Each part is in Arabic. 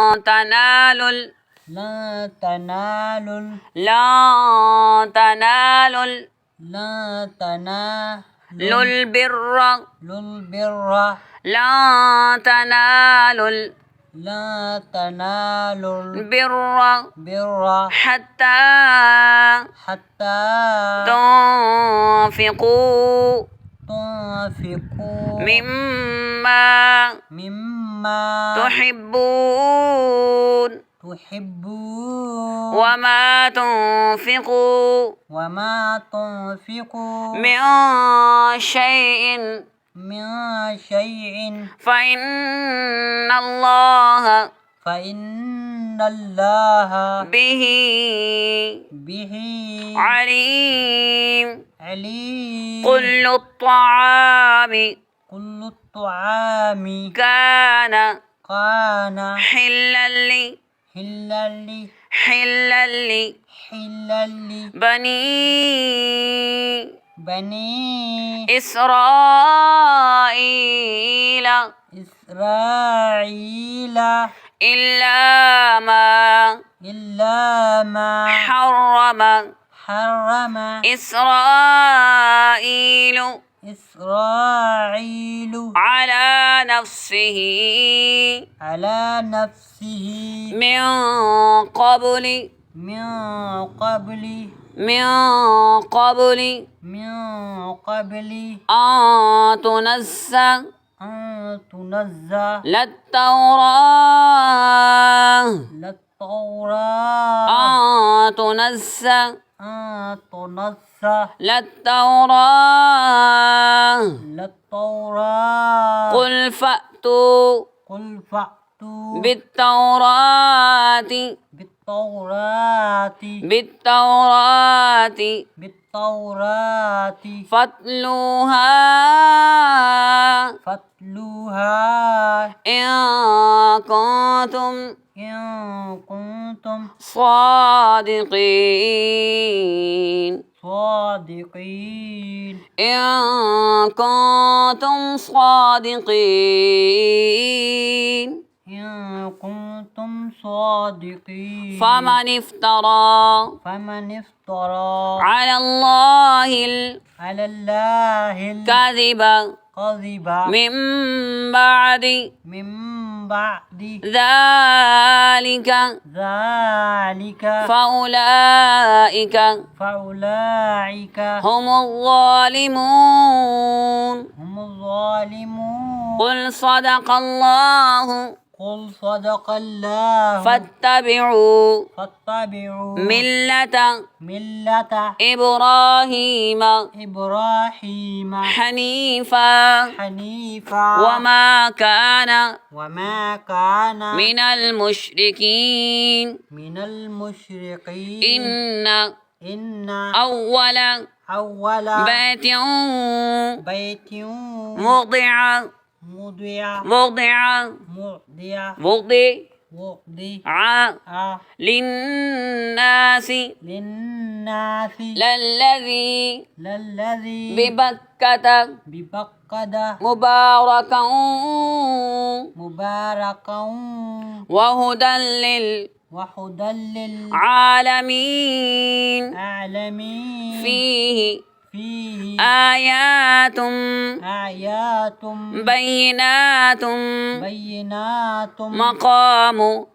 تنالوا لن تنالوا لن تنالوا لن تنالوا البر البر لن تنالوا لن تنالوا البر حتى حتى تنفقوا تنفقوا مما مما تحبون تحبون وما تنفقوا وما تنفقوا من شيء من شيء فإن الله فإن الله به به عليم عليم. كل الطعام كان حلا بني إسرائيل إلا ما حرم إسرائيل على نفسه من قبل أن تنزل للتوراة قل فأتوا بالتوراة فاتلوها إن كنتم صادقين إن كنتم صادقين فمن افترى على الله الكذب من بعد ذلك فأولئك هم الظالمون قل صدق الله فاتبعوا ملة إبراهيم حنيفا وما كان من المشركين إن أول بيت وضع للناس للذي ببكة مباركا وهدى للعالمين فيه آيات بينات مقام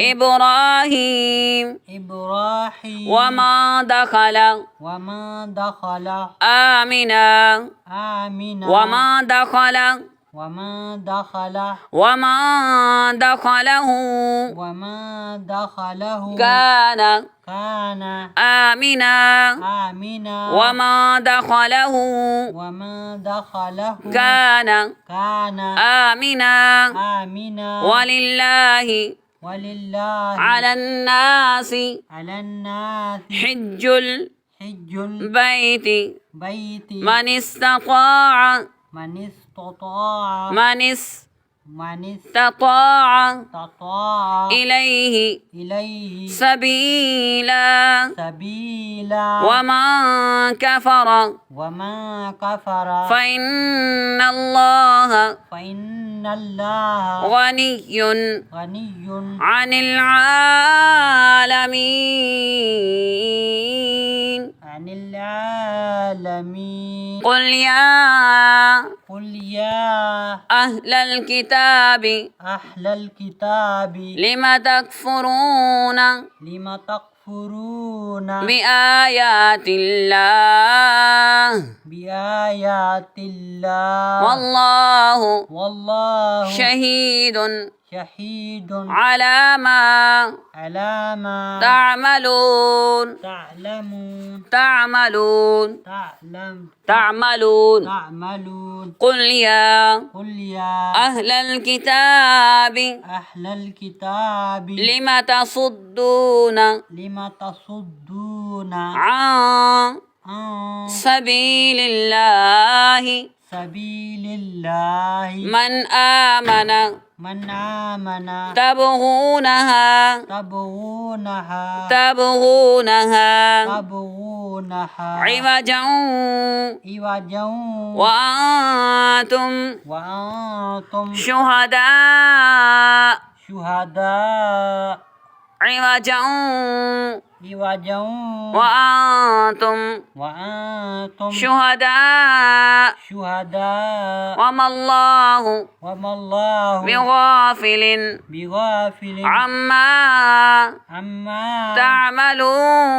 إبراهيم وما دخل آمنا وما دخله كان آمنا وما دخله كان آمنا ولله على الناس حج البيت من استطاع إليه إليه سبيلا سبيلا ومن كفر ومن كفر فإن الله فإن الله غني غني عن العالمين عن العالمين قل يا قل يا أهل الكتاب أهل الكتاب لم تكفرون لم تكفرون بآيات الله بآيات الله والله شهيد شهيد على ما تعملون تعملون قل يا قل يا أهل الكتاب أهل الكتاب لم تصدون عن سبيل الله سبيل الله من آمن تبغونها عوجا وأنتم شهداء عوجا وأنتم شهداء وما الله بغافل عما تعملون